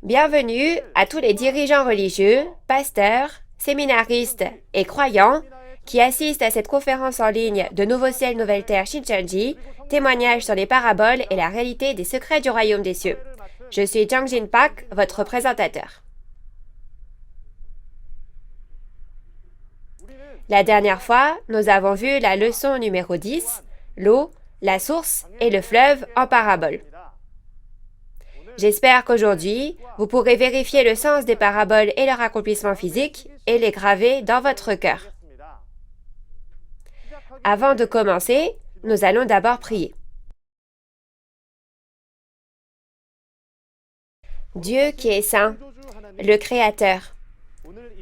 Bienvenue à tous les dirigeants religieux, pasteurs, séminaristes et croyants qui assistent à cette conférence en ligne de Nouveau Ciel, Nouvelle Terre Shincheonji, témoignage sur les paraboles et la réalité des secrets du royaume des cieux. Je suis Jang Jin Pak, votre présentateur. La dernière fois, nous avons vu la leçon numéro 10, l'eau, la source et le fleuve en parabole. J'espère qu'aujourd'hui, vous pourrez vérifier le sens des paraboles et leur accomplissement physique et les graver dans votre cœur. Avant de commencer, nous allons d'abord prier. Dieu qui est saint, le Créateur,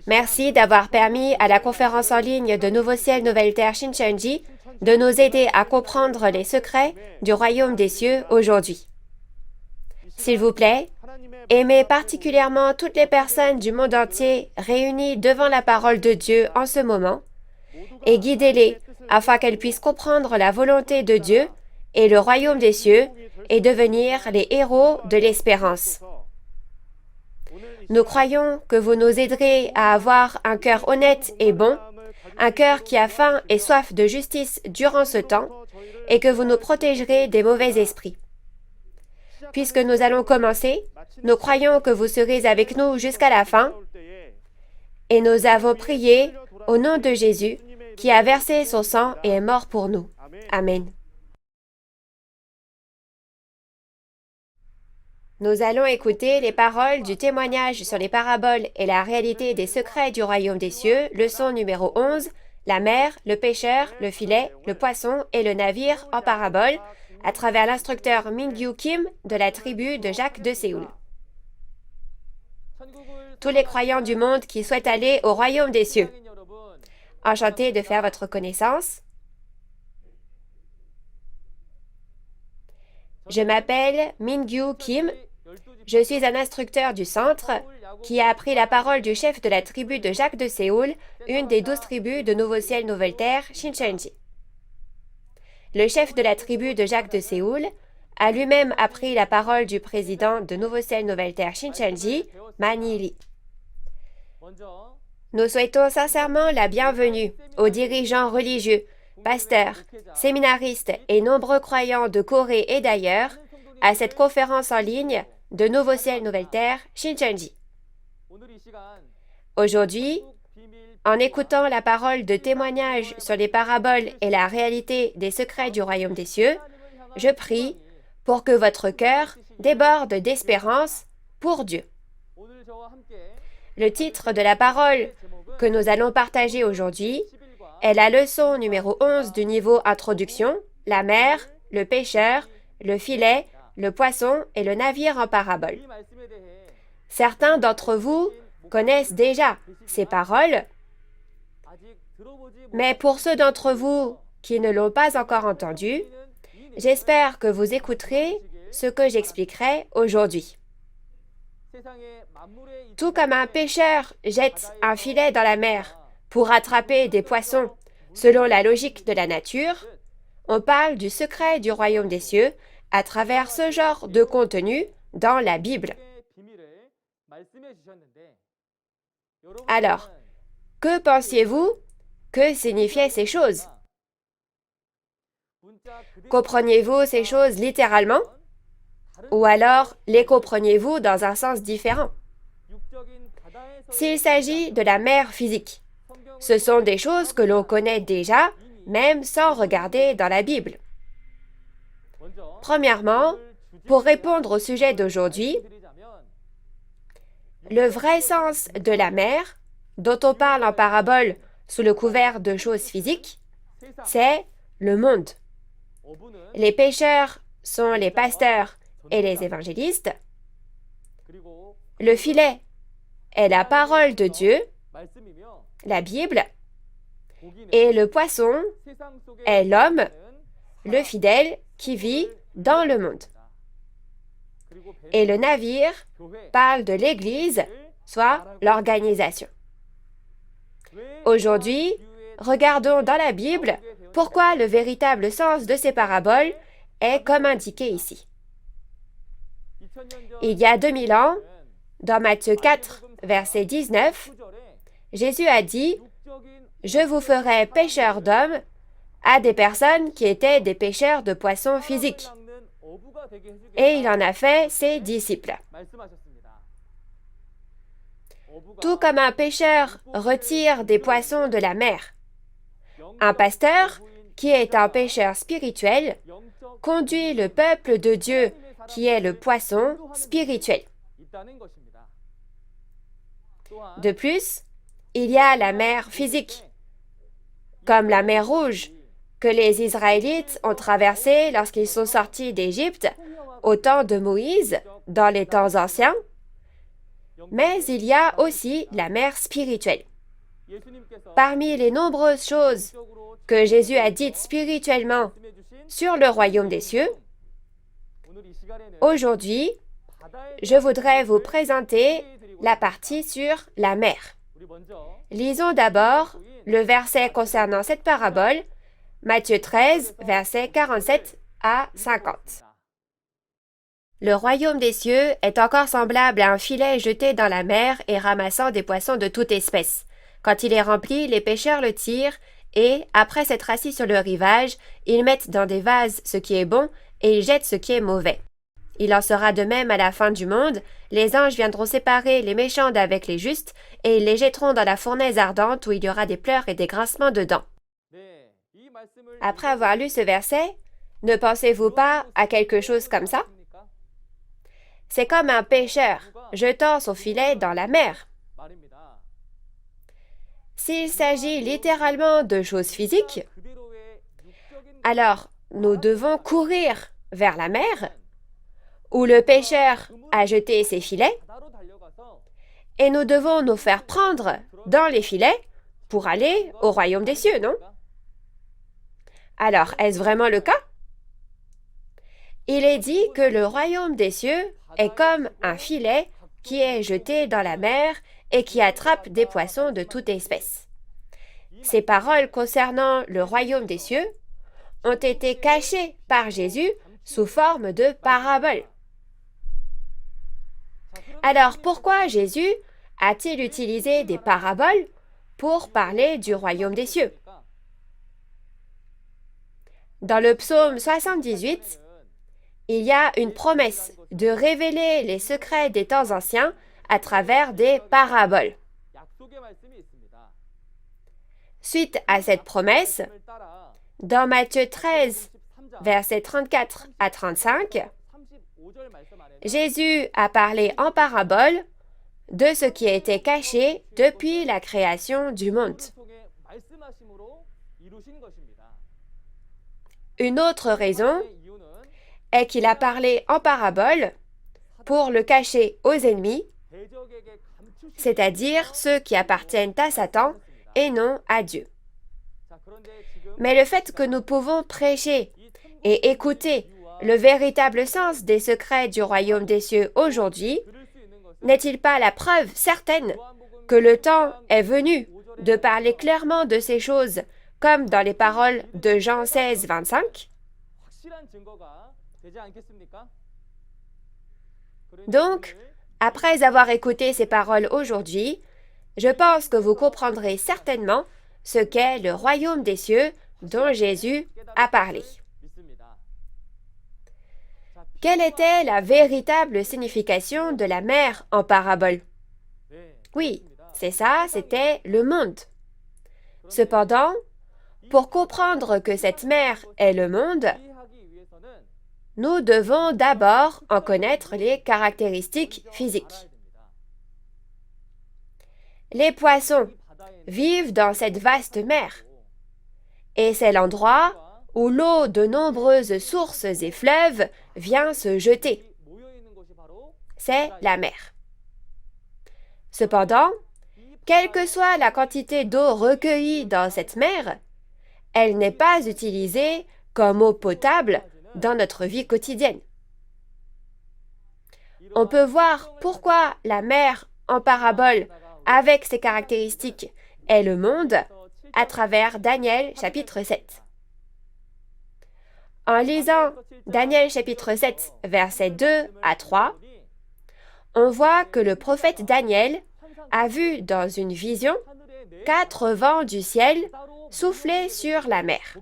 merci d'avoir permis à la conférence en ligne de Nouveau Ciel, Nouvelle Terre Shincheonji de nous aider à comprendre les secrets du royaume des cieux aujourd'hui. S'il vous plaît, aimez particulièrement toutes les personnes du monde entier réunies devant la parole de Dieu en ce moment et guidez-les afin qu'elles puissent comprendre la volonté de Dieu et le royaume des cieux et devenir les héros de l'espérance. Nous croyons que vous nous aiderez à avoir un cœur honnête et bon, un cœur qui a faim et soif de justice durant ce temps, et que vous nous protégerez des mauvais esprits. Puisque nous allons commencer, nous croyons que vous serez avec nous jusqu'à la fin, et nous avons prié au nom de Jésus, qui a versé son sang et est mort pour nous. Amen. Nous allons écouter les paroles du témoignage sur les paraboles et la réalité des secrets du royaume des cieux, leçon numéro 11, la mer, le pêcheur, le filet, le poisson et le navire en parabole, à travers l'instructeur Min-gyu Kim de la tribu de Jacques de Séoul. Tous les croyants du monde qui souhaitent aller au royaume des cieux. Enchanté de faire votre connaissance. Je m'appelle Min-gyu Kim. Je suis un instructeur du centre qui a appris la parole du chef de la tribu de Jacques de Séoul, une des 12 tribus de Nouveau Ciel, Nouvelle Terre, Shincheonji. Le chef de la tribu de Jacques de Séoul a lui-même appris la parole du président de Nouveau Ciel, Nouvelle Terre Shincheonji, Mani Lee. Nous souhaitons sincèrement la bienvenue aux dirigeants religieux, pasteurs, séminaristes et nombreux croyants de Corée et d'ailleurs à cette conférence en ligne de Nouveau Ciel, Nouvelle Terre Shincheonji. Aujourd'hui, en écoutant la parole de témoignage sur les paraboles et la réalité des secrets du royaume des cieux, je prie pour que votre cœur déborde d'espérance pour Dieu. Le titre de la parole que nous allons partager aujourd'hui est la leçon numéro 11 du niveau Introduction, la mer, le pêcheur, le filet, le poisson et le navire en parabole. Certains d'entre vous connaissent déjà ces paroles, mais pour ceux d'entre vous qui ne l'ont pas encore entendu, j'espère que vous écouterez ce que j'expliquerai aujourd'hui. Tout comme un pêcheur jette un filet dans la mer pour attraper des poissons selon la logique de la nature, on parle du secret du royaume des cieux à travers ce genre de contenu dans la Bible. Alors, que pensiez-vous que signifiaient ces choses? Compreniez-vous ces choses littéralement? Ou alors les compreniez-vous dans un sens différent? S'il s'agit de la mer physique, ce sont des choses que l'on connaît déjà, même sans regarder dans la Bible. Premièrement, pour répondre au sujet d'aujourd'hui, le vrai sens de la mer, dont on parle en parabole sous le couvert de choses physiques, c'est le monde. Les pêcheurs sont les pasteurs et les évangélistes. Le filet est la parole de Dieu, la Bible, et le poisson est l'homme, le fidèle qui vit dans le monde. Et le navire parle de l'Église, soit l'organisation. Aujourd'hui, regardons dans la Bible pourquoi le véritable sens de ces paraboles est comme indiqué ici. Il y a 2000 ans, Dans Matthieu 4, verset 19, Jésus a dit « Je vous ferai pêcheurs d'hommes » à des personnes qui étaient des pêcheurs de poissons physiques. Et il en a fait ses disciples. Tout comme un pêcheur retire des poissons de la mer, un pasteur, qui est un pêcheur spirituel, conduit le peuple de Dieu, qui est le poisson spirituel. De plus, il y a la mer physique, comme la mer Rouge, que les Israélites ont traversée lorsqu'ils sont sortis d'Égypte au temps de Moïse, dans les temps anciens, mais il y a aussi la mer spirituelle. Parmi les nombreuses choses que Jésus a dites spirituellement sur le royaume des cieux, aujourd'hui, je voudrais vous présenter la partie sur la mer. Lisons d'abord le verset concernant cette parabole, Matthieu 13, versets 47 à 50. Le royaume des cieux est encore semblable à un filet jeté dans la mer et ramassant des poissons de toute espèce. Quand il est rempli, les pêcheurs le tirent et, après s'être assis sur le rivage, ils mettent dans des vases ce qui est bon et ils jettent ce qui est mauvais. Il en sera de même à la fin du monde, les anges viendront séparer les méchants d'avec les justes et ils les jetteront dans la fournaise ardente où il y aura des pleurs et des grincements de dents. Après avoir lu ce verset, ne pensez-vous pas à quelque chose comme ça? C'est comme un pêcheur jetant son filet dans la mer. S'il s'agit littéralement de choses physiques, alors nous devons courir vers la mer, où le pêcheur a jeté ses filets, et nous devons nous faire prendre dans les filets pour aller au royaume des cieux, non? Alors, est-ce vraiment le cas? Il est dit que le royaume des cieux est comme un filet qui est jeté dans la mer et qui attrape des poissons de toute espèce. Ces paroles concernant le royaume des cieux ont été cachées par Jésus sous forme de paraboles. Alors, pourquoi Jésus a-t-il utilisé des paraboles pour parler du royaume des cieux? Dans le psaume 78, il y a une promesse de révéler les secrets des temps anciens à travers des paraboles. Suite à cette promesse, dans Matthieu 13, versets 34 à 35, Jésus a parlé en parabole de ce qui a été caché depuis la création du monde. Une autre raison est qu'il a parlé en parabole pour le cacher aux ennemis, c'est-à-dire ceux qui appartiennent à Satan et non à Dieu. Mais le fait que nous pouvons prêcher et écouter le véritable sens des secrets du royaume des cieux aujourd'hui, n'est-il pas la preuve certaine que le temps est venu de parler clairement de ces choses, comme dans les paroles de Jean 16, 25? Donc, après avoir écouté ces paroles aujourd'hui, je pense que vous comprendrez certainement ce qu'est le royaume des cieux dont Jésus a parlé. Quelle était la véritable signification de la mer en parabole? Oui, c'est ça, c'était le monde. Cependant, pour comprendre que cette mer est le monde, nous devons d'abord en connaître les caractéristiques physiques. Les poissons vivent dans cette vaste mer, et c'est l'endroit où l'eau de nombreuses sources et fleuves vient se jeter. C'est la mer. Cependant, quelle que soit la quantité d'eau recueillie dans cette mer, elle n'est pas utilisée comme eau potable dans notre vie quotidienne. On peut voir pourquoi la mer en parabole, avec ses caractéristiques, est le monde à travers Daniel chapitre 7. En lisant Daniel chapitre 7, versets 2 à 3, on voit que le prophète Daniel a vu dans une vision 4 vents du ciel souffler sur la mer.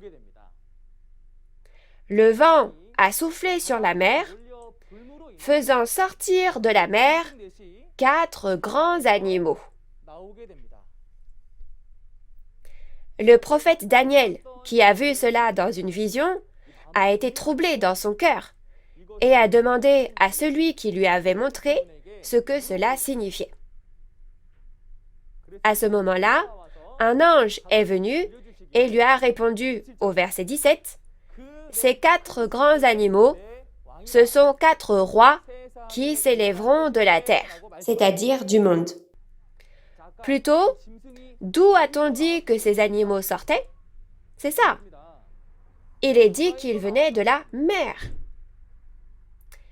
Le vent a soufflé sur la mer, faisant sortir de la mer 4 grands animaux. Le prophète Daniel, qui a vu cela dans une vision, a été troublé dans son cœur et a demandé à celui qui lui avait montré ce que cela signifiait. À ce moment-là, un ange est venu et lui a répondu au verset 17, « Ces 4 grands animaux, ce sont 4 rois qui s'élèveront de la terre, c'est-à-dire du monde. » Plutôt, d'où a-t-on dit que ces animaux sortaient? C'est ça. Il est dit qu'ils venaient de la mer.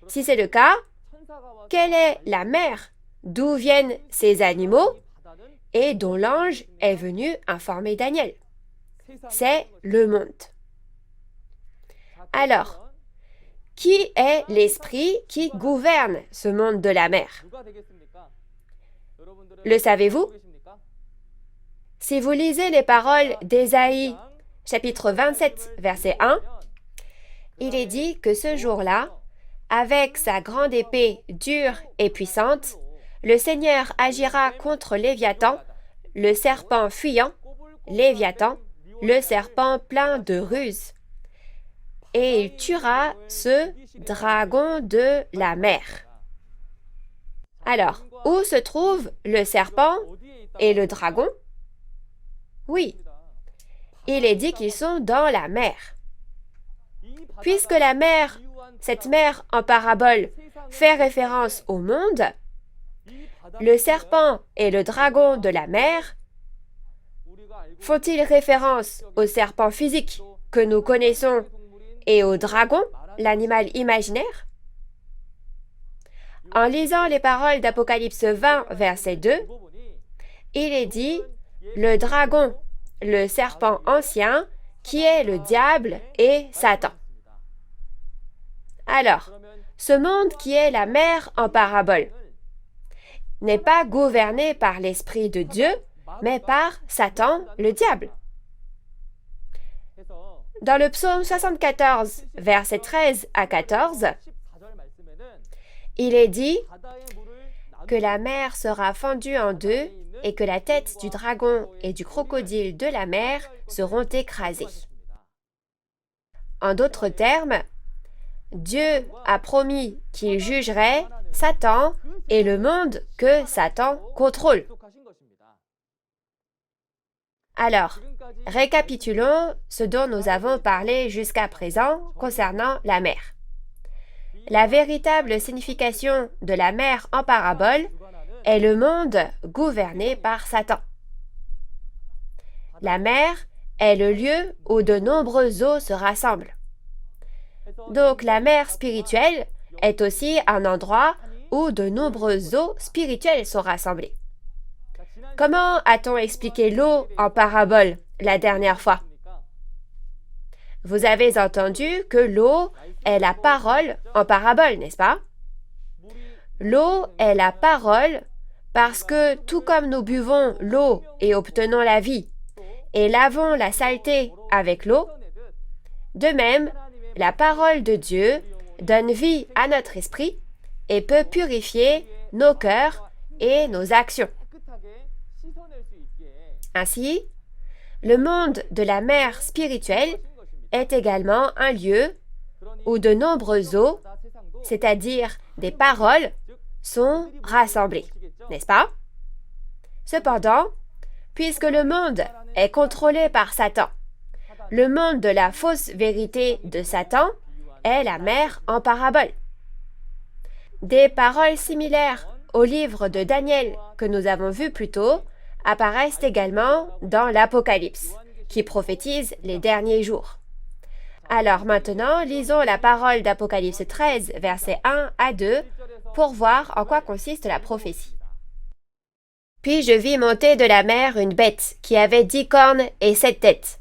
Si c'est le cas, quelle est la mer d'où viennent ces animaux et dont l'ange est venu informer Daniel? C'est le monde. Alors, qui est l'esprit qui gouverne ce monde de la mer? Le savez-vous? Si vous lisez les paroles d'Ésaïe, chapitre 27, verset 1, il est dit que ce jour-là, avec sa grande épée dure et puissante, le Seigneur agira contre Léviathan, le serpent fuyant, Léviathan, le serpent plein de ruses, et il tuera ce dragon de la mer. Alors, où se trouve le serpent et le dragon? Oui, il est dit qu'ils sont dans la mer. Puisque la mer, cette mer en parabole, fait référence au monde, le serpent et le dragon de la mer font-ils référence au serpent physique que nous connaissons et au dragon, l'animal imaginaire? En lisant les paroles d'Apocalypse 20, verset 2, il est dit « Le dragon, le serpent ancien, qui est le diable et Satan. » Alors, ce monde qui est la mer en parabole n'est pas gouverné par l'Esprit de Dieu, mais par Satan, le diable. Dans le psaume 74, versets 13 à 14, il est dit que la mer sera fendue en deux et que la tête du dragon et du crocodile de la mer seront écrasées. En d'autres termes, Dieu a promis qu'il jugerait Satan et le monde que Satan contrôle. Alors, récapitulons ce dont nous avons parlé jusqu'à présent concernant la mer. La véritable signification de la mer en parabole est le monde gouverné par Satan. La mer est le lieu où de nombreuses eaux se rassemblent. Donc la mer spirituelle est aussi un endroit où de nombreuses eaux spirituelles sont rassemblées. Comment a-t-on expliqué l'eau en parabole la dernière fois? Vous avez entendu que l'eau est la parole en parabole, n'est-ce pas? L'eau est la parole parce que tout comme nous buvons l'eau et obtenons la vie, et lavons la saleté avec l'eau, de même, la parole de Dieu donne vie à notre esprit et peut purifier nos cœurs et nos actions. Ainsi, le monde de la mer spirituelle est également un lieu où de nombreuses eaux, c'est-à-dire des paroles, sont rassemblées, n'est-ce pas? Cependant, puisque le monde est contrôlé par Satan, le monde de la fausse vérité de Satan est la mer en parabole. Des paroles similaires au livre de Daniel que nous avons vu plus tôt apparaissent également dans l'Apocalypse, qui prophétise les derniers jours. Alors maintenant, lisons la parole d'Apocalypse 13, versets 1 à 2, pour voir en quoi consiste la prophétie. Puis je vis monter de la mer une bête qui avait 10 cornes et 7 têtes,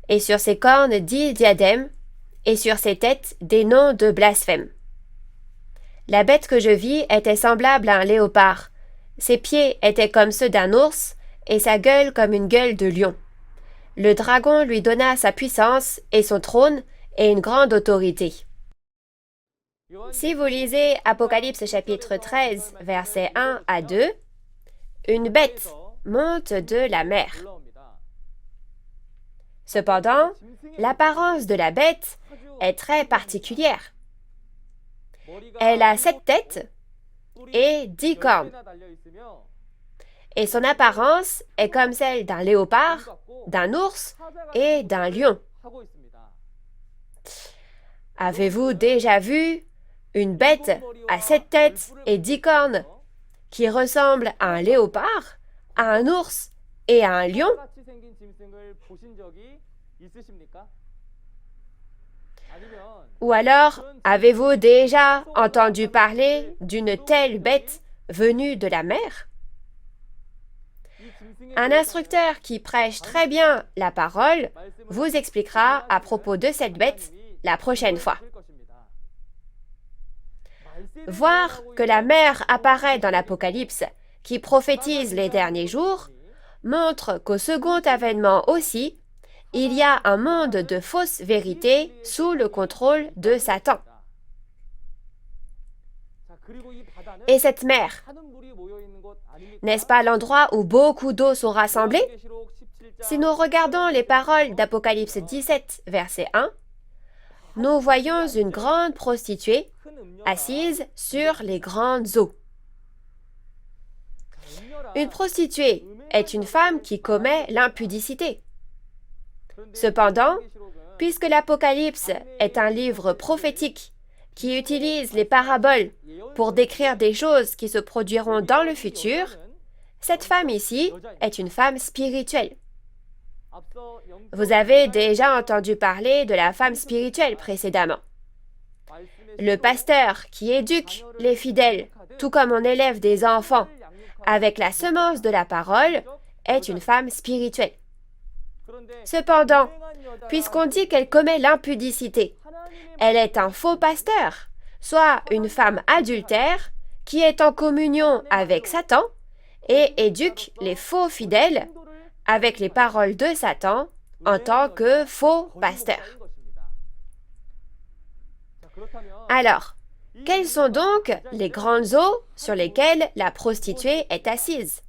et sur ses cornes 10 diadèmes, et sur ses têtes des noms de blasphème. La bête que je vis était semblable à un léopard. Ses pieds étaient comme ceux d'un ours et sa gueule comme une gueule de lion. Le dragon lui donna sa puissance et son trône et une grande autorité. Si vous lisez Apocalypse chapitre 13, versets 1 à 2, une bête monte de la mer. Cependant, l'apparence de la bête est très particulière. Elle a 7 têtes et 10 cornes. Et son apparence est comme celle d'un léopard, d'un ours et d'un lion. Avez-vous déjà vu une bête à 7 têtes et 10 cornes qui ressemble à un léopard, à un ours et à un lion? Ou alors, avez-vous déjà entendu parler d'une telle bête venue de la mer? Un instructeur qui prêche très bien la parole vous expliquera à propos de cette bête la prochaine fois. Voir que la mer apparaît dans l'Apocalypse, qui prophétise les derniers jours, montre qu'au second avènement aussi, il y a un monde de fausses vérités sous le contrôle de Satan. Et cette mer, n'est-ce pas l'endroit où beaucoup d'eau sont rassemblées? Si nous regardons les paroles d'Apocalypse 17, verset 1, nous voyons une grande prostituée assise sur les grandes eaux. Une prostituée est une femme qui commet l'impudicité. Cependant, puisque l'Apocalypse est un livre prophétique qui utilise les paraboles pour décrire des choses qui se produiront dans le futur, cette femme ici est une femme spirituelle. Vous avez déjà entendu parler de la femme spirituelle précédemment. Le pasteur qui éduque les fidèles, tout comme on élève des enfants avec la semence de la parole, est une femme spirituelle. Cependant, puisqu'on dit qu'elle commet l'impudicité, elle est un faux pasteur, soit une femme adultère qui est en communion avec Satan et éduque les faux fidèles avec les paroles de Satan en tant que faux pasteur. Alors, quelles sont donc les grandes eaux sur lesquelles la prostituée est assise?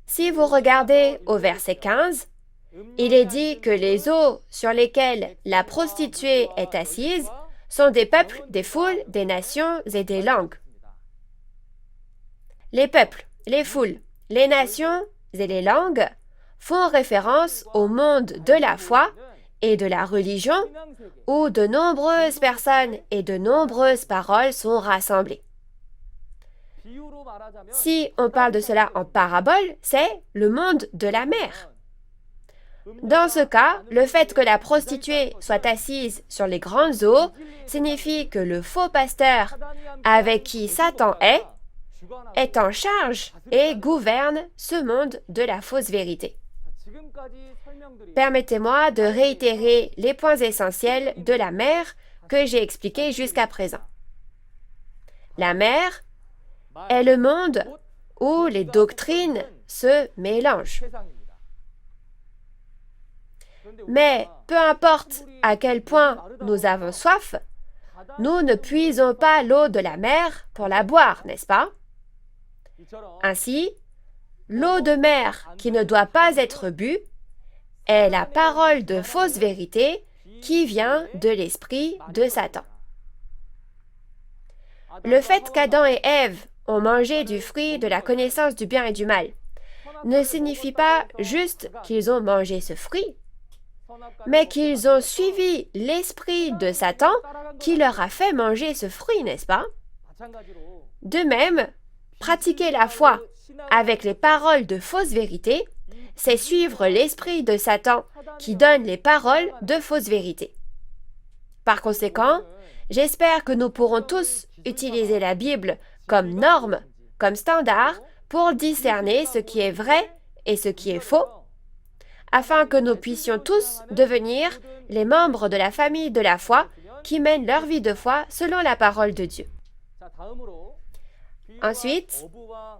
Si vous regardez au verset 15, il est dit que les eaux sur lesquelles la prostituée est assise sont des peuples, des foules, des nations et des langues. Les peuples, les foules, les nations et les langues font référence au monde de la foi et de la religion où de nombreuses personnes et de nombreuses paroles sont rassemblées. Si on parle de cela en parabole, c'est le monde de la mer. Dans ce cas, le fait que la prostituée soit assise sur les grandes eaux signifie que le faux pasteur avec qui Satan est en charge et gouverne ce monde de la fausse vérité. Permettez-moi de réitérer les points essentiels de la mer que j'ai expliqués jusqu'à présent. La mer est le monde où les doctrines se mélangent. Mais peu importe à quel point nous avons soif, nous ne puisons pas l'eau de la mer pour la boire, n'est-ce pas? Ainsi, l'eau de mer qui ne doit pas être bue est la parole de fausse vérité qui vient de l'esprit de Satan. Le fait qu'Adam et Ève ont mangé du fruit de la connaissance du bien et du mal ne signifie pas juste qu'ils ont mangé ce fruit, mais qu'ils ont suivi l'esprit de Satan qui leur a fait manger ce fruit, n'est-ce pas? De même, pratiquer la foi avec les paroles de fausse vérité, c'est suivre l'esprit de Satan qui donne les paroles de fausse vérité. Par conséquent, j'espère que nous pourrons tous utiliser la Bible comme norme, comme standard, pour discerner ce qui est vrai et ce qui est faux, afin que nous puissions tous devenir les membres de la famille de la foi qui mènent leur vie de foi selon la parole de Dieu. Ensuite,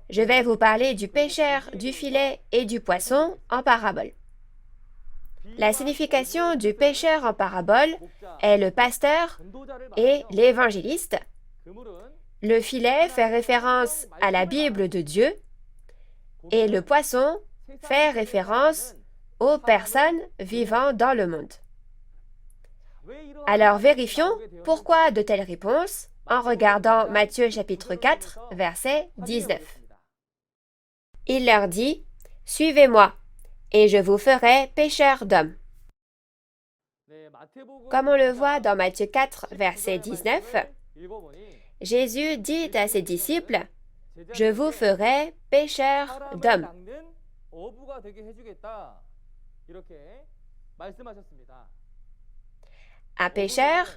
je vais vous parler du pêcheur, du filet et du poisson en parabole. La signification du pêcheur en parabole est le pasteur et l'évangéliste. Le filet fait référence à la Bible de Dieu et le poisson fait référence aux personnes vivant dans le monde. Alors vérifions pourquoi de telles réponses en regardant Matthieu chapitre 4, verset 19. Il leur dit, « Suivez-moi, et je vous ferai pêcheurs d'hommes. » Comme on le voit dans Matthieu 4, verset 19, Jésus dit à ses disciples, « Je vous ferai pêcheurs d'hommes. » Un pêcheur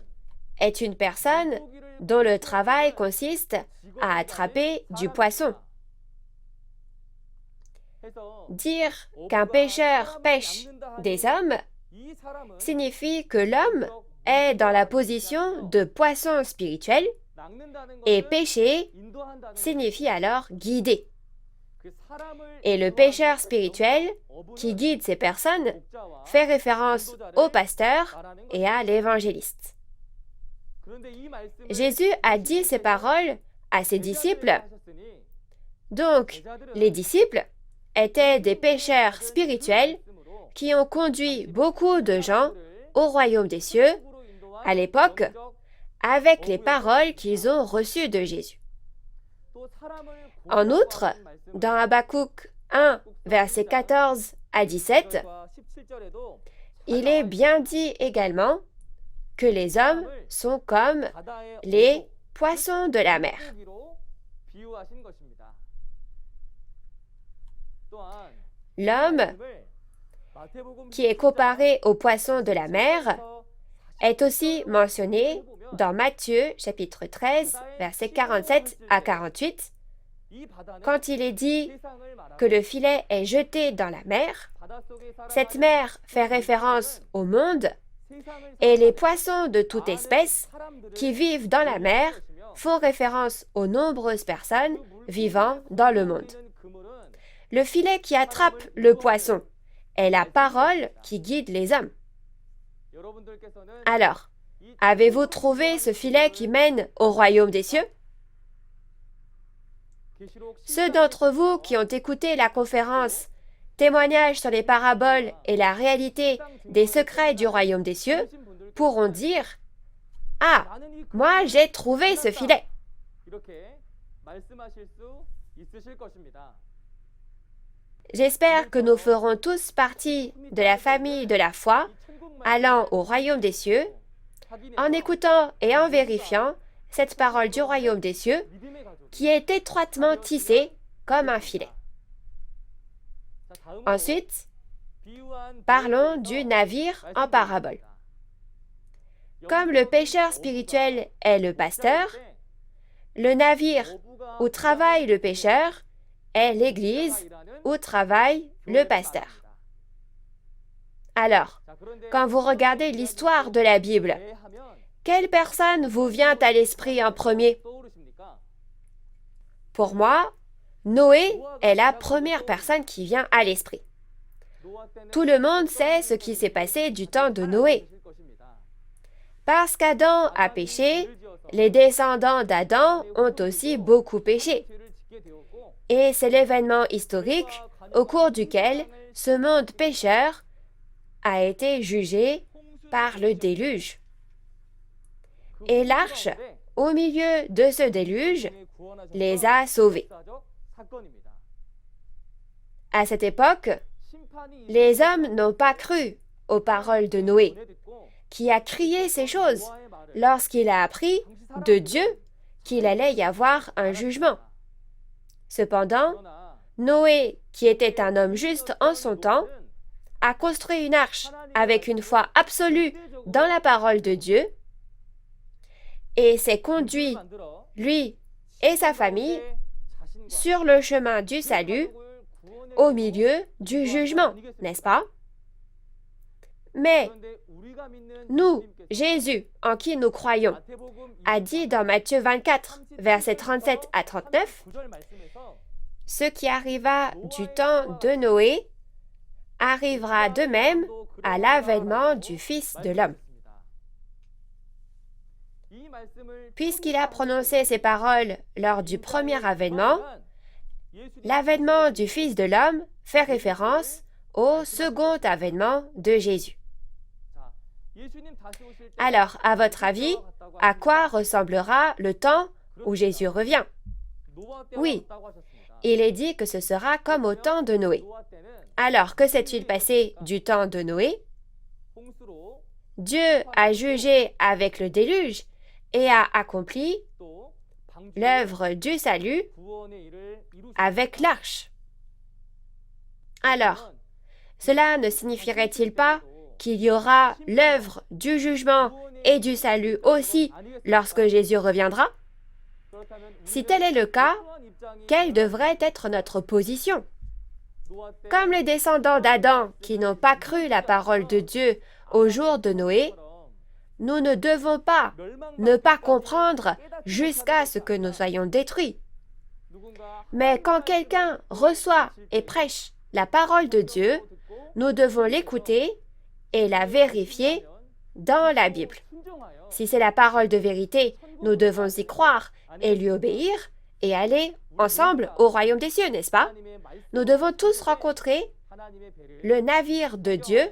est une personne dont le travail consiste à attraper du poisson. Dire qu'un pêcheur pêche des hommes signifie que l'homme est dans la position de poisson spirituel et pêcher signifie alors guider. Et le pêcheur spirituel qui guide ces personnes fait référence au pasteur et à l'évangéliste. Jésus a dit ces paroles à ses disciples. Donc, les disciples étaient des pêcheurs spirituels qui ont conduit beaucoup de gens au royaume des cieux à l'époque avec les paroles qu'ils ont reçues de Jésus. En outre, dans Habakkuk 1, versets 14 à 17, il est bien dit également que les hommes sont comme les poissons de la mer. L'homme, qui est comparé aux poissons de la mer, est aussi mentionné dans Matthieu chapitre 13, versets 47 à 48, quand il est dit que le filet est jeté dans la mer. Cette mer fait référence au monde et les poissons de toute espèce qui vivent dans la mer font référence aux nombreuses personnes vivant dans le monde. Le filet qui attrape le poisson est la parole qui guide les hommes. Alors, avez-vous trouvé ce filet qui mène au royaume des cieux? Ceux d'entre vous qui ont écouté la conférence « Témoignage sur les paraboles et la réalité des secrets du royaume des cieux » pourront dire « Ah, moi j'ai trouvé ce filet !» J'espère que nous ferons tous partie de la famille de la foi allant au royaume des cieux en écoutant et en vérifiant cette parole du royaume des cieux qui est étroitement tissée comme un filet. Ensuite, parlons du navire en parabole. Comme le pêcheur spirituel est le pasteur, le navire où travaille le pêcheur est l'église où travaille le pasteur. Alors, quand vous regardez l'histoire de la Bible, quelle personne vous vient à l'esprit en premier? Pour moi, Noé est la première personne qui vient à l'esprit. Tout le monde sait ce qui s'est passé du temps de Noé. Parce qu'Adam a péché, les descendants d'Adam ont aussi beaucoup péché. Et c'est l'événement historique au cours duquel ce monde pécheur a été jugé par le déluge. Et l'arche, au milieu de ce déluge, les a sauvés. À cette époque, les hommes n'ont pas cru aux paroles de Noé, qui a crié ces choses lorsqu'il a appris de Dieu qu'il allait y avoir un jugement. Cependant, Noé, qui était un homme juste en son temps, a construit une arche avec une foi absolue dans la parole de Dieu et s'est conduit, lui et sa famille, sur le chemin du salut au milieu du jugement, n'est-ce pas? Mais nous, Jésus, en qui nous croyons, a dit dans Matthieu 24, versets 37 à 39, « Ce qui arriva du temps de Noé arrivera de même à l'avènement du Fils de l'homme. » Puisqu'il a prononcé ces paroles lors du premier avènement, l'avènement du Fils de l'homme fait référence au second avènement de Jésus. Alors, à votre avis, à quoi ressemblera le temps où Jésus revient? Oui, il est dit que ce sera comme au temps de Noé. Alors, que s'est-il passé du temps de Noé? Dieu a jugé avec le déluge et a accompli l'œuvre du salut avec l'arche. Alors, cela ne signifierait-il pas qu'il y aura l'œuvre du jugement et du salut aussi lorsque Jésus reviendra? Si tel est le cas, quelle devrait être notre position? Comme les descendants d'Adam qui n'ont pas cru la parole de Dieu au jour de Noé, nous ne devons pas ne pas comprendre jusqu'à ce que nous soyons détruits. Mais quand quelqu'un reçoit et prêche la parole de Dieu, nous devons l'écouter et la vérifier dans la Bible. Si c'est la parole de vérité, nous devons y croire et lui obéir et aller ensemble au royaume des cieux, n'est-ce pas? Nous devons tous rencontrer le navire de Dieu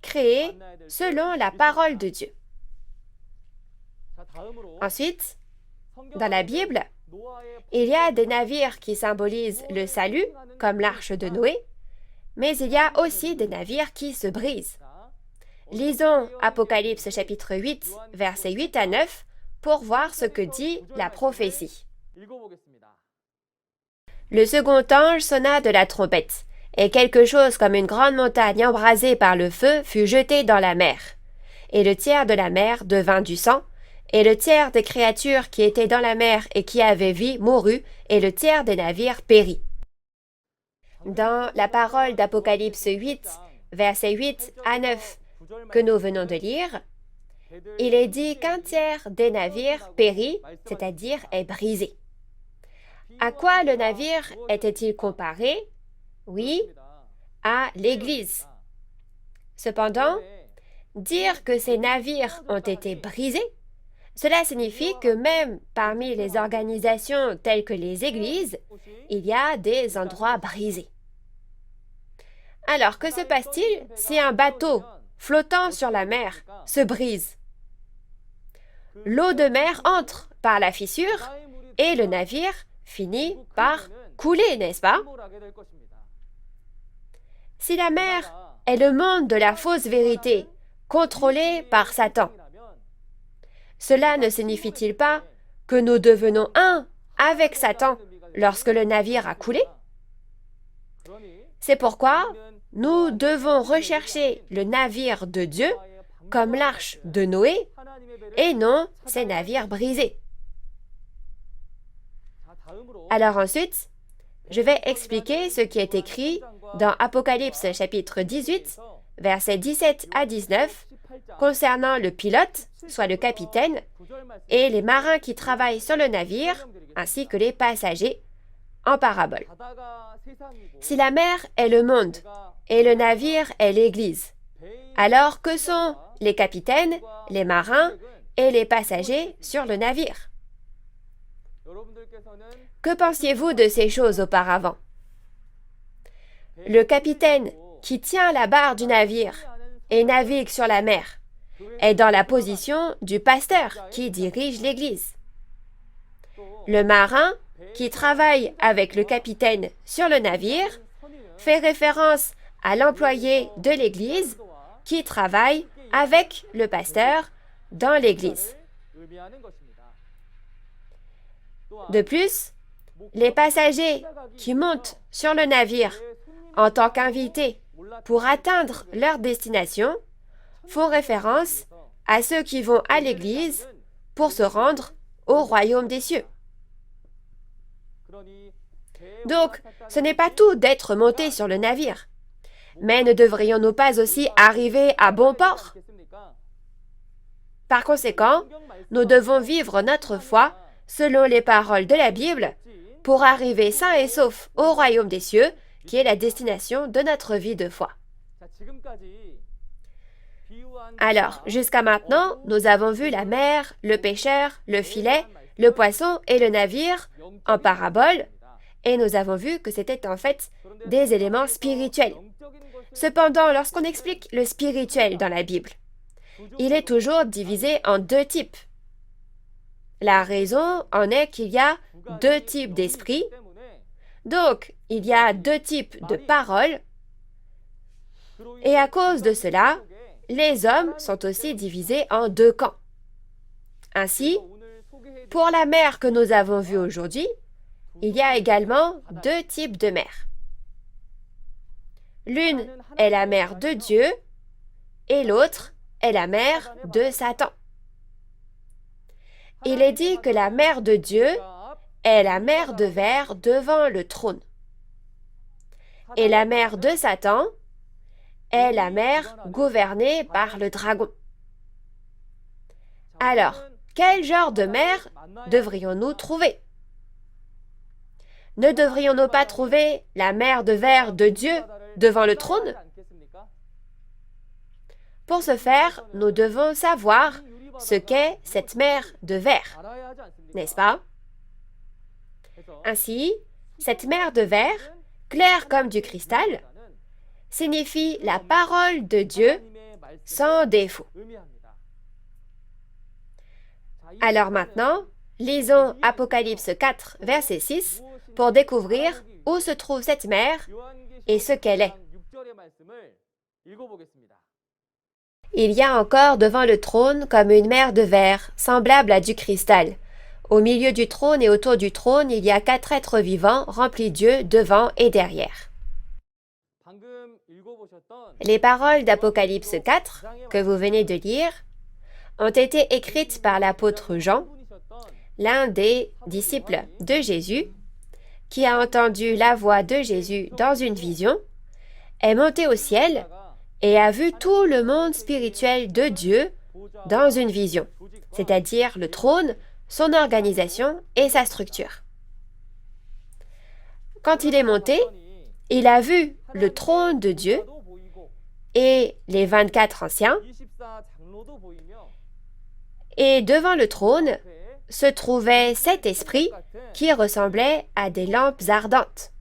créé selon la parole de Dieu. Ensuite, dans la Bible, il y a des navires qui symbolisent le salut, comme l'arche de Noé, mais il y a aussi des navires qui se brisent. Lisons Apocalypse chapitre 8, versets 8 à 9, pour voir ce que dit la prophétie. Le second ange sonna de la trompette, et quelque chose comme une grande montagne embrasée par le feu fut jetée dans la mer. Et le tiers de la mer devint du sang, et le tiers des créatures qui étaient dans la mer et qui avaient vie mourut, et le tiers des navires périt. Dans la parole d'Apocalypse 8, versets 8 à 9, que nous venons de lire, il est dit qu'un tiers des navires périt, c'est-à-dire est brisé. À quoi le navire était-il comparé? Oui, à l'Église. Cependant, dire que ces navires ont été brisés, cela signifie que même parmi les organisations telles que les églises, il y a des endroits brisés. Alors, que se passe-t-il si un bateau flottant sur la mer se brise? L'eau de mer entre par la fissure et le navire finit par couler, n'est-ce pas? Si la mer est le monde de la fausse vérité, contrôlé par Satan, cela ne signifie-t-il pas que nous devenons un avec Satan lorsque le navire a coulé? C'est pourquoi nous devons rechercher le navire de Dieu comme l'arche de Noé et non ces navires brisés. Alors ensuite, je vais expliquer ce qui est écrit dans Apocalypse chapitre 18, versets 17 à 19, concernant le pilote, soit le capitaine, et les marins qui travaillent sur le navire, ainsi que les passagers, en parabole. Si la mer est le monde et le navire est l'Église, alors que sont les capitaines, les marins et les passagers sur le navire? Que pensiez-vous de ces choses auparavant? Le capitaine qui tient la barre du navire et navigue sur la mer est dans la position du pasteur qui dirige l'Église. Le marin qui travaille avec le capitaine sur le navire fait référence à l'employé de l'Église qui travaille avec le pasteur dans l'Église. De plus, les passagers qui montent sur le navire en tant qu'invités pour atteindre leur destination font référence à ceux qui vont à l'Église pour se rendre au royaume des cieux. Donc, ce n'est pas tout d'être monté sur le navire, Mais ne devrions-nous pas aussi arriver à bon port? Par conséquent, nous devons vivre notre foi selon les paroles de la Bible pour arriver sains et saufs au royaume des cieux, qui est la destination de notre vie de foi. Alors, jusqu'à maintenant, nous avons vu la mer, le pêcheur, le filet, le poisson et le navire en parabole, et nous avons vu que c'était en fait des éléments spirituels. Cependant, lorsqu'on explique le spirituel dans la Bible, il est toujours divisé en deux types. La raison en est qu'il y a deux types d'esprits, donc il y a deux types de paroles, et à cause de cela, les hommes sont aussi divisés en deux camps. Ainsi, pour la mer que nous avons vue aujourd'hui, il y a également deux types de mers. L'une est la mer de Dieu et l'autre est la mer de Satan. Il est dit que la mer de Dieu est la mer de verre devant le trône. Et la mer de Satan est la mer gouvernée par le dragon. Alors, quel genre de mer devrions-nous trouver? Ne devrions-nous pas trouver la mer de verre de Dieu devant le trône? Pour ce faire, nous devons savoir ce qu'est cette mer de verre, n'est-ce pas? Ainsi, cette mer de verre, claire comme du cristal, signifie la parole de Dieu sans défaut. Alors maintenant, lisons Apocalypse 4, verset 6, pour découvrir où se trouve cette mer et ce qu'elle est. Il y a encore devant le trône comme une mer de verre, semblable à du cristal. Au milieu du trône et autour du trône, il y a 4 êtres vivants remplis d'yeux devant et derrière. Les paroles d'Apocalypse 4, que vous venez de lire, ont été écrites par l'apôtre Jean, l'un des disciples de Jésus, qui a entendu la voix de Jésus dans une vision, est monté au ciel et a vu tout le monde spirituel de Dieu dans une vision, c'est-à-dire le trône, son organisation et sa structure. Quand il est monté, il a vu le trône de Dieu et les 24 anciens, et devant le trône se trouvaient 7 esprits qui ressemblaient à des lampes ardentes.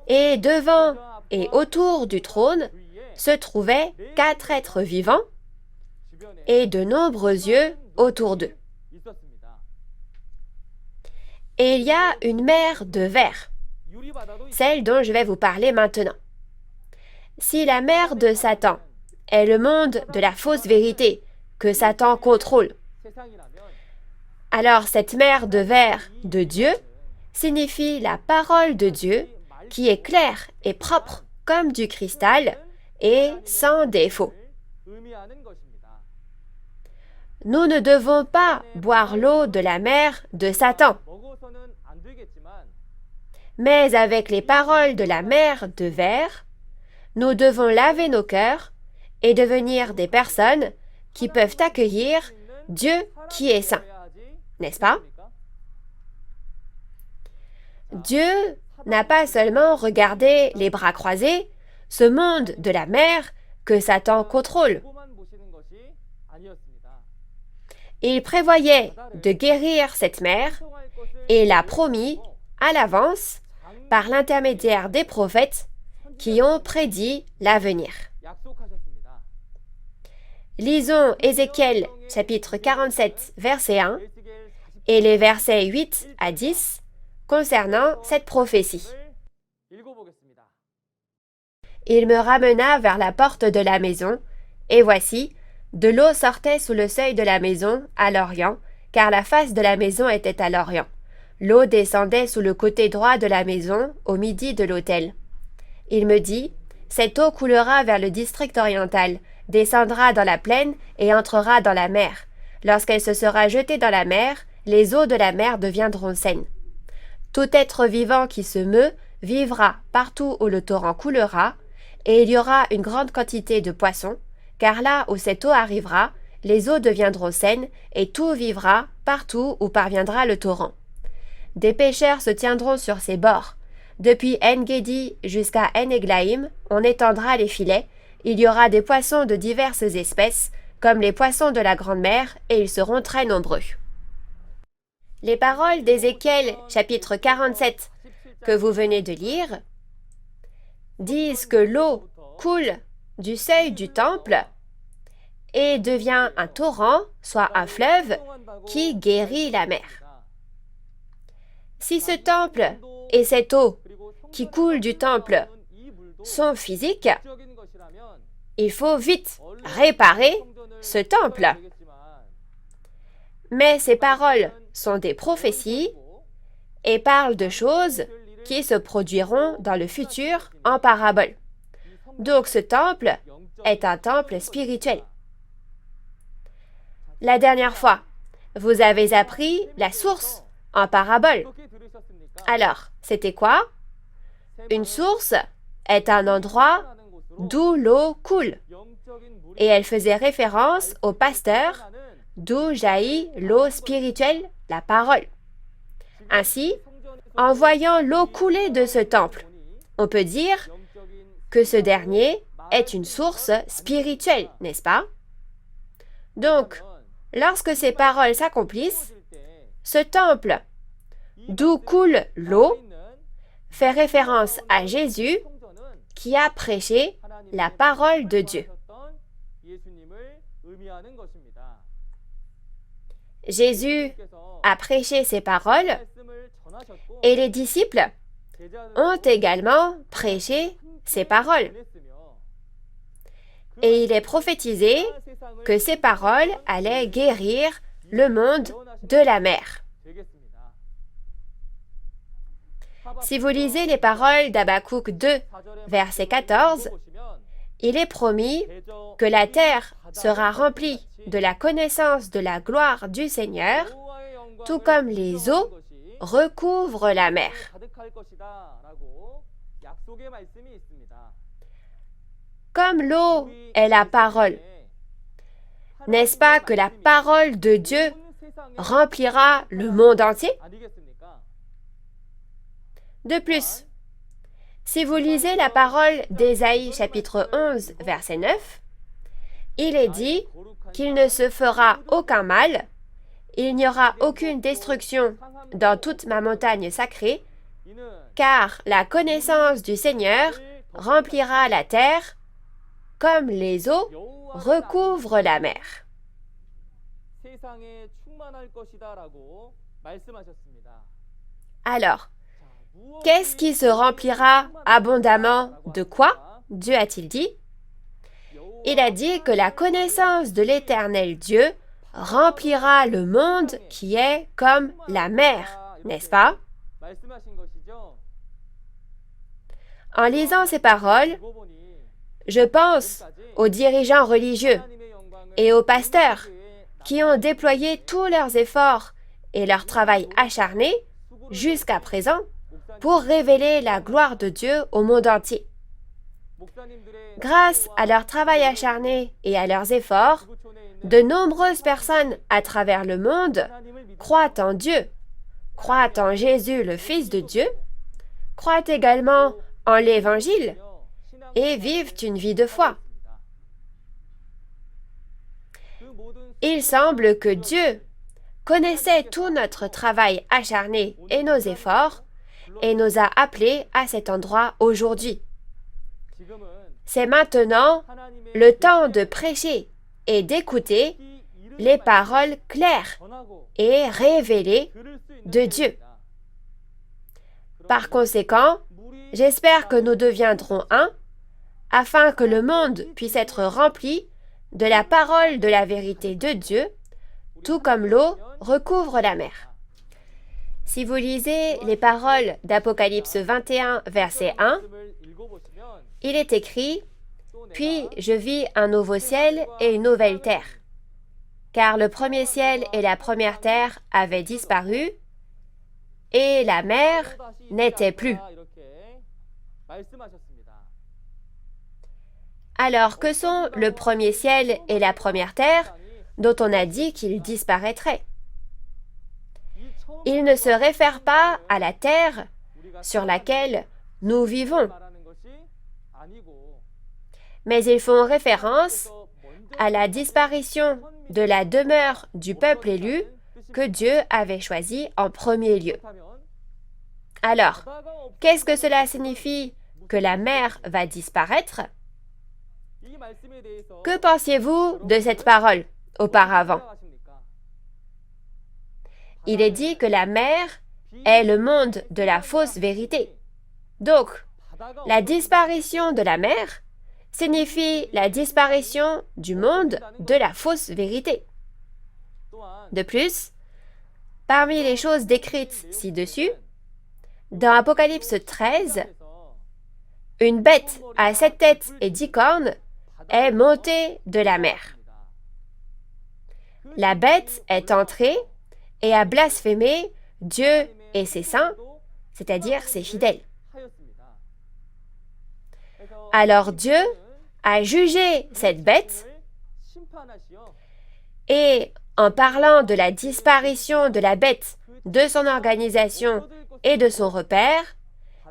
Et devant et autour du trône se trouvaient 4 êtres vivants et de nombreux yeux autour d'eux. Et il y a une mer de verre, celle dont je vais vous parler maintenant. Si la mer de Satan est le monde de la fausse vérité que Satan contrôle, alors cette mer de verre de Dieu signifie la parole de Dieu qui est claire et propre comme du cristal et sans défaut. Nous ne devons pas boire l'eau de la mer de Satan, mais avec les paroles de la mer de verre, nous devons laver nos cœurs et devenir des personnes qui peuvent accueillir Dieu qui est saint, n'est-ce pas? Dieu n'a pas seulement regardé les bras croisés, ce monde de la mer que Satan contrôle. Il prévoyait de guérir cette mer et l'a promis à l'avance par l'intermédiaire des prophètes qui ont prédit l'avenir. Lisons Ézéchiel chapitre 47, verset 1 et les versets 8 à 10 concernant cette prophétie. Il me ramena vers la porte de la maison, et voici, de l'eau sortait sous le seuil de la maison à l'orient, car la face de la maison était à l'orient. L'eau descendait sous le côté droit de la maison, au midi de l'autel. Il me dit, cette eau coulera vers le district oriental, descendra dans la plaine et entrera dans la mer. Lorsqu'elle se sera jetée dans la mer, les eaux de la mer deviendront saines. Tout être vivant qui se meut vivra partout où le torrent coulera, et il y aura une grande quantité de poissons, car là où cette eau arrivera, les eaux deviendront saines et tout vivra partout où parviendra le torrent. Des pêcheurs se tiendront sur ses bords. Depuis En-Gedi jusqu'à En-Eglaïm, on étendra les filets. Il y aura des poissons de diverses espèces, comme les poissons de la Grande Mer, et ils seront très nombreux. Les paroles d'Ézéchiel, chapitre 47, que vous venez de lire, disent que l'eau coule du seuil du temple et devient un torrent, soit un fleuve, qui guérit la mer. Si ce temple et cette eau qui coule du temple sont physiques, il faut vite réparer ce temple. Mais ces paroles sont des prophéties et parlent de choses qui se produiront dans le futur en parabole. Donc ce temple est un temple spirituel. La dernière fois, vous avez appris la source en parabole. Alors, c'était quoi? Une source est un endroit d'où l'eau coule. Et elle faisait référence au pasteur d'où jaillit l'eau spirituelle, la parole. Ainsi, en voyant l'eau couler de ce temple, on peut dire que ce dernier est une source spirituelle, n'est-ce pas? Donc, lorsque ces paroles s'accomplissent, ce temple d'où coule l'eau fait référence à Jésus qui a prêché la parole de Dieu. Jésus a prêché ces paroles et les disciples ont également prêché ces paroles. Et il est prophétisé que ces paroles allaient guérir le monde de la mer. Si vous lisez les paroles d'Habakkuk 2, verset 14, il est promis que la terre sera remplie de la connaissance de la gloire du Seigneur, tout comme les eaux recouvrent la mer. Comme l'eau est la parole, n'est-ce pas que la parole de Dieu remplira le monde entier? De plus, si vous lisez la parole d'Ésaïe chapitre 11, verset 9, il est dit qu'il ne se fera aucun mal, il n'y aura aucune destruction dans toute ma montagne sacrée, car la connaissance du Seigneur remplira la terre comme les eaux recouvrent la mer. Alors, qu'est-ce qui se remplira abondamment de quoi? Dieu a-t-il dit? Il a dit que la connaissance de l'Éternel Dieu remplira le monde qui est comme la mer, n'est-ce pas? En lisant ces paroles, je pense aux dirigeants religieux et aux pasteurs qui ont déployé tous leurs efforts et leur travail acharné jusqu'à présent pour révéler la gloire de Dieu au monde entier. Grâce à leur travail acharné et à leurs efforts, de nombreuses personnes à travers le monde croient en Dieu, croient en Jésus le Fils de Dieu, croient également en l'Évangile et vivent une vie de foi. Il semble que Dieu connaissait tout notre travail acharné et nos efforts et nous a appelés à cet endroit aujourd'hui. C'est maintenant le temps de prêcher et d'écouter les paroles claires et révélées de Dieu. Par conséquent, j'espère que nous deviendrons un, afin que le monde puisse être rempli de la parole de la vérité de Dieu, tout comme l'eau recouvre la mer. Si vous lisez les paroles d'Apocalypse 21, verset 1, il est écrit « Puis je vis un nouveau ciel et une nouvelle terre, car le premier ciel et la première terre avaient disparu, et la mer n'était plus. » Alors, que sont le premier ciel et la première terre dont on a dit qu'ils disparaîtraient? Ils ne se réfèrent pas à la terre sur laquelle nous vivons, mais ils font référence à la disparition de la demeure du peuple élu que Dieu avait choisi en premier lieu. Alors, qu'est-ce que cela signifie que la mer va disparaître? Que pensiez-vous de cette parole auparavant? Il est dit que la mer est le monde de la fausse vérité. Donc, la disparition de la mer signifie la disparition du monde de la fausse vérité. De plus, parmi les choses décrites ci-dessus, dans Apocalypse 13, une bête à 7 têtes et 10 cornes est montée de la mer. La bête est entrée et a blasphémé Dieu et ses saints, c'est-à-dire ses fidèles. Alors Dieu a jugé cette bête et en parlant de la disparition de la bête, de son organisation et de son repère,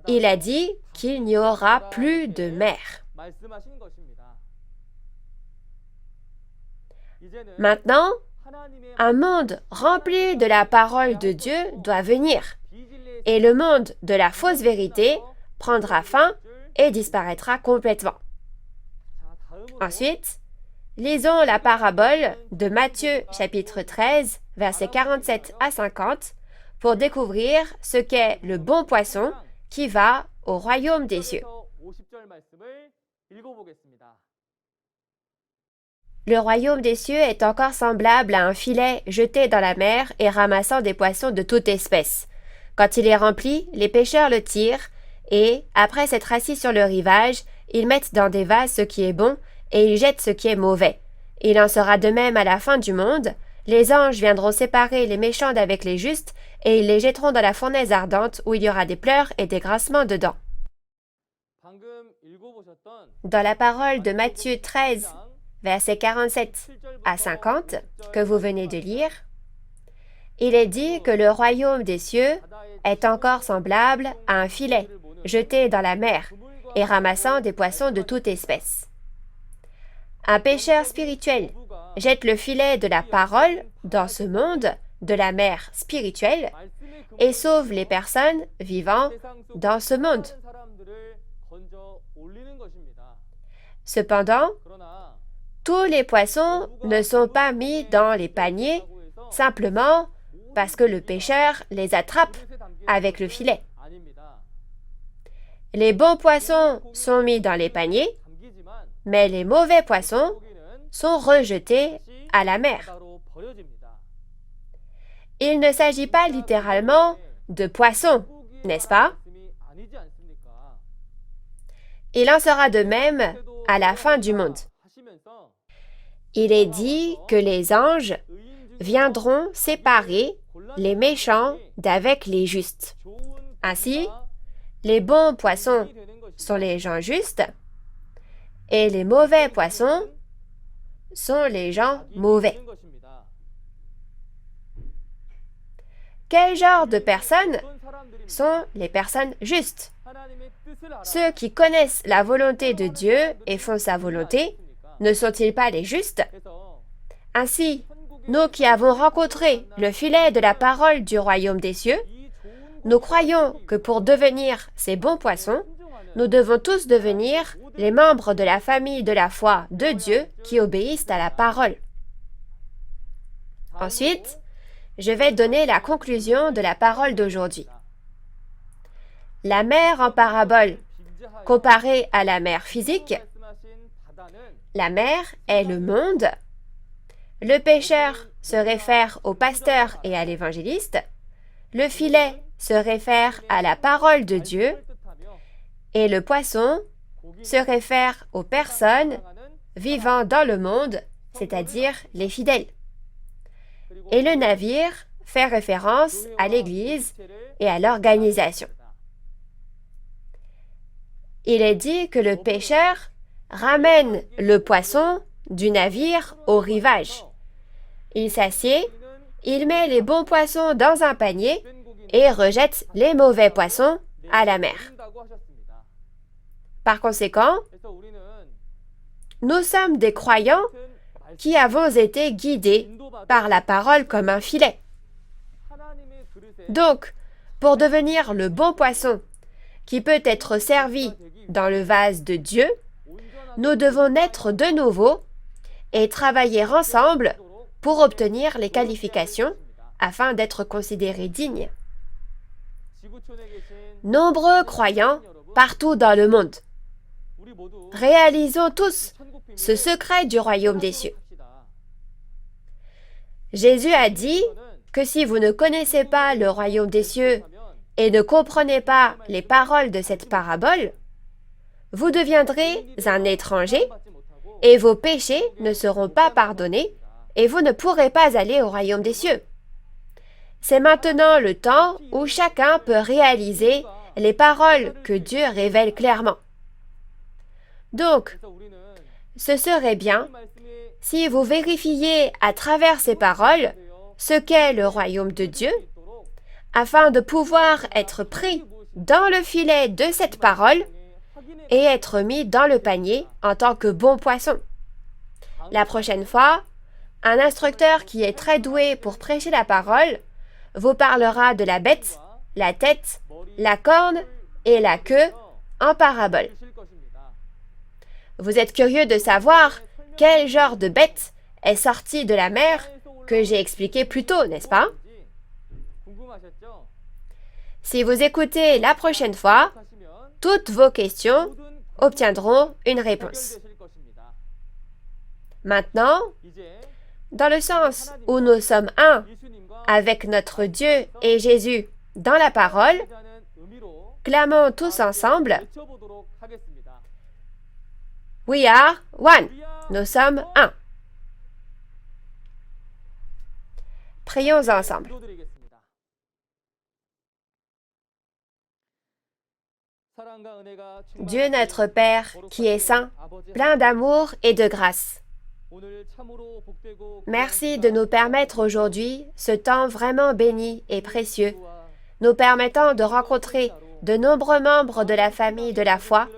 il a dit qu'il n'y aura plus de mer. Maintenant, un monde rempli de la parole de Dieu doit venir, et le monde de la fausse vérité prendra fin et disparaîtra complètement. Ensuite, lisons la parabole de Matthieu chapitre 13, versets 47 à 50, pour découvrir ce qu'est le bon poisson qui va au royaume des cieux. Le royaume des cieux est encore semblable à un filet jeté dans la mer et ramassant des poissons de toute espèce. Quand il est rempli, les pêcheurs le tirent et, après s'être assis sur le rivage, ils mettent dans des vases ce qui est bon et ils jettent ce qui est mauvais. Il en sera de même à la fin du monde. Les anges viendront séparer les méchants d'avec les justes et ils les jetteront dans la fournaise ardente où il y aura des pleurs et des grincements de dents. Dans la parole de Matthieu 13, versets 47 à 50, que vous venez de lire, il est dit que le royaume des cieux est encore semblable à un filet jeté dans la mer et ramassant des poissons de toute espèce. Un pêcheur spirituel jette le filet de la parole dans ce monde de la mer spirituelle et sauve les personnes vivant dans ce monde. Cependant, tous les poissons ne sont pas mis dans les paniers simplement parce que le pêcheur les attrape avec le filet. Les bons poissons sont mis dans les paniers, mais les mauvais poissons sont rejetés à la mer. Il ne s'agit pas littéralement de poissons, n'est-ce pas? Il en sera de même à la fin du monde. Il est dit que les anges viendront séparer les méchants d'avec les justes. Ainsi, les bons poissons sont les gens justes et les mauvais poissons sont les gens mauvais. Quel genre de personnes sont les personnes justes? Ceux qui connaissent la volonté de Dieu et font sa volonté, ne sont-ils pas les justes? Ainsi, nous qui avons rencontré le filet de la parole du royaume des cieux, nous croyons que pour devenir ces bons poissons, nous devons tous devenir les membres de la famille de la foi de Dieu qui obéissent à la parole. Ensuite, je vais donner la conclusion de la parole d'aujourd'hui. La mer en parabole, comparée à la mer physique, la mer est le monde. Le pêcheur se réfère au pasteur et à l'évangéliste. Le filet se réfère à la parole de Dieu. Et le poisson se réfère aux personnes vivant dans le monde, c'est-à-dire les fidèles. Et le navire fait référence à l'Église et à l'organisation. Il est dit que le pêcheur ramène le poisson du navire au rivage. Il s'assied, il met les bons poissons dans un panier et rejette les mauvais poissons à la mer. Par conséquent, nous sommes des croyants qui avons été guidés par la parole comme un filet. Donc, pour devenir le bon poisson qui peut être servi dans le vase de Dieu, nous devons naître de nouveau et travailler ensemble pour obtenir les qualifications afin d'être considérés dignes. Nombreux croyants partout dans le monde. Réalisons tous ce secret du royaume des cieux. Jésus a dit que si vous ne connaissez pas le royaume des cieux et ne comprenez pas les paroles de cette parabole, vous deviendrez un étranger et vos péchés ne seront pas pardonnés et vous ne pourrez pas aller au royaume des cieux. C'est maintenant le temps où chacun peut réaliser les paroles que Dieu révèle clairement. Donc, ce serait bien si vous vérifiez à travers ces paroles ce qu'est le royaume de Dieu, afin de pouvoir être pris dans le filet de cette parole et être mis dans le panier en tant que bon poisson. La prochaine fois, un instructeur qui est très doué pour prêcher la parole vous parlera de la bête, la tête, la corne et la queue en parabole. Vous êtes curieux de savoir quel genre de bête est sortie de la mer que j'ai expliqué plus tôt, n'est-ce pas? Si vous écoutez la prochaine fois, toutes vos questions obtiendront une réponse. Maintenant, dans le sens où nous sommes un avec notre Dieu et Jésus dans la parole, clamons tous ensemble « We are one ». Nous sommes un. Prions ensemble. Dieu notre Père, qui est saint, plein d'amour et de grâce. Merci de nous permettre aujourd'hui ce temps vraiment béni et précieux, nous permettant de rencontrer de nombreux membres de la famille de la foi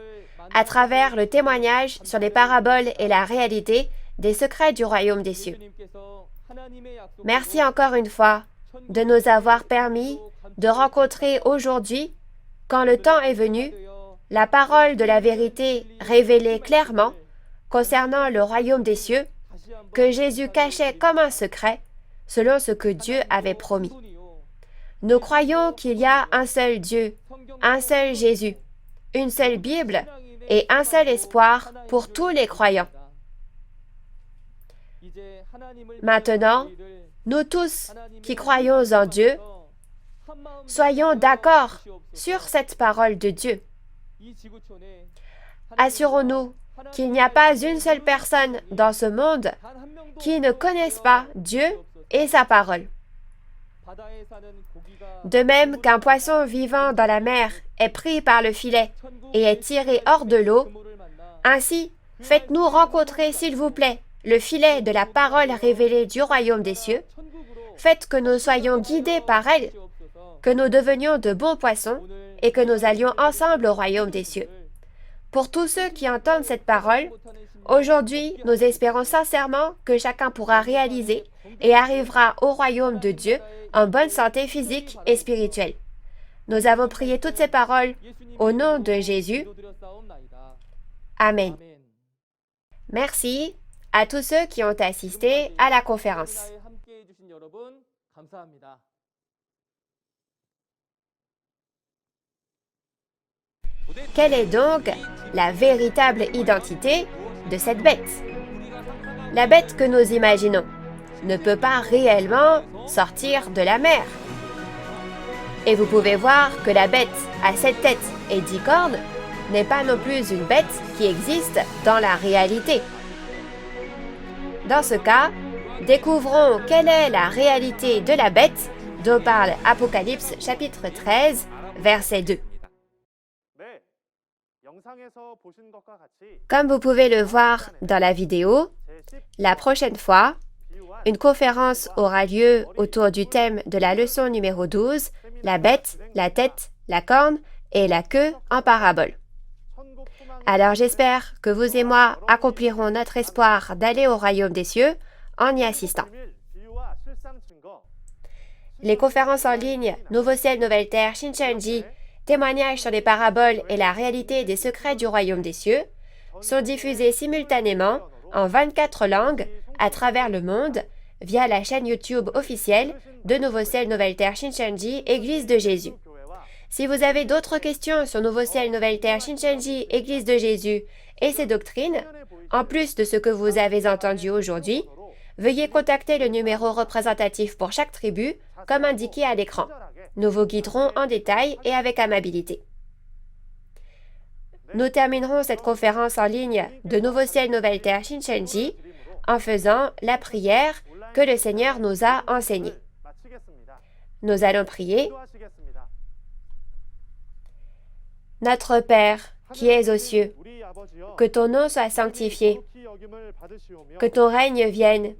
à travers le témoignage sur les paraboles et la réalité des secrets du royaume des cieux. Merci encore une fois de nous avoir permis de rencontrer aujourd'hui, quand le temps est venu, la parole de la vérité révélée clairement concernant le royaume des cieux, que Jésus cachait comme un secret, selon ce que Dieu avait promis. Nous croyons qu'il y a un seul Dieu, un seul Jésus, une seule Bible et un seul espoir pour tous les croyants. Maintenant, nous tous qui croyons en Dieu, soyons d'accord sur cette parole de Dieu. Assurons-nous qu'il n'y a pas une seule personne dans ce monde qui ne connaisse pas Dieu et sa parole. De même qu'un poisson vivant dans la mer est pris par le filet et est tiré hors de l'eau, ainsi, faites-nous rencontrer, s'il vous plaît, le filet de la parole révélée du royaume des cieux. Faites que nous soyons guidés par elle, que nous devenions de bons poissons et que nous allions ensemble au royaume des cieux. Pour tous ceux qui entendent cette parole, aujourd'hui, nous espérons sincèrement que chacun pourra réaliser et arrivera au royaume de Dieu en bonne santé physique et spirituelle. Nous avons prié toutes ces paroles au nom de Jésus. Amen. Merci à tous ceux qui ont assisté à la conférence. Quelle est donc la véritable identité de cette bête? La bête que nous imaginons ne peut pas réellement sortir de la mer. Et vous pouvez voir que la bête à 7 têtes et 10 cornes n'est pas non plus une bête qui existe dans la réalité. Dans ce cas, découvrons quelle est la réalité de la bête dont parle Apocalypse chapitre 13, verset 2. Comme vous pouvez le voir dans la vidéo, la prochaine fois, une conférence aura lieu autour du thème de la leçon numéro 12, la bête, la tête, la corne et la queue en parabole. Alors j'espère que vous et moi accomplirons notre espoir d'aller au royaume des cieux en y assistant. Les conférences en ligne Nouveau ciel, nouvelle terre, Shincheonji, témoignages sur les paraboles et la réalité des secrets du royaume des cieux sont diffusées simultanément en 24 langues à travers le monde via la chaîne YouTube officielle de Nouveau ciel, nouvelle terre, Shincheonji, Église de Jésus. Si vous avez d'autres questions sur Nouveau ciel, nouvelle terre, Shincheonji, Église de Jésus et ses doctrines, en plus de ce que vous avez entendu aujourd'hui, veuillez contacter le numéro représentatif pour chaque tribu, comme indiqué à l'écran. Nous vous guiderons en détail et avec amabilité. Nous terminerons cette conférence en ligne de Nouveau ciel, nouvelle terre, Shincheonji en faisant la prière que le Seigneur nous a enseignée. Nous allons prier. Notre Père, qui es aux cieux, que ton nom soit sanctifié, que ton règne vienne,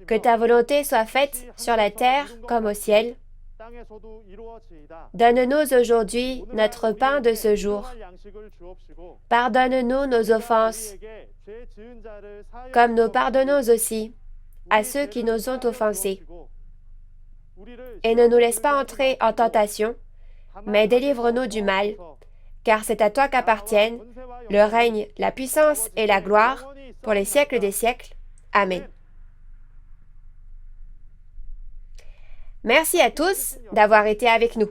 que ta volonté soit faite sur la terre comme au ciel. Donne-nous aujourd'hui notre pain de ce jour. Pardonne-nous nos offenses, comme nous pardonnons aussi à ceux qui nous ont offensés. Et ne nous laisse pas entrer en tentation, mais délivre-nous du mal, car c'est à toi qu'appartiennent le règne, la puissance et la gloire pour les siècles des siècles. Amen. Merci à tous d'avoir été avec nous.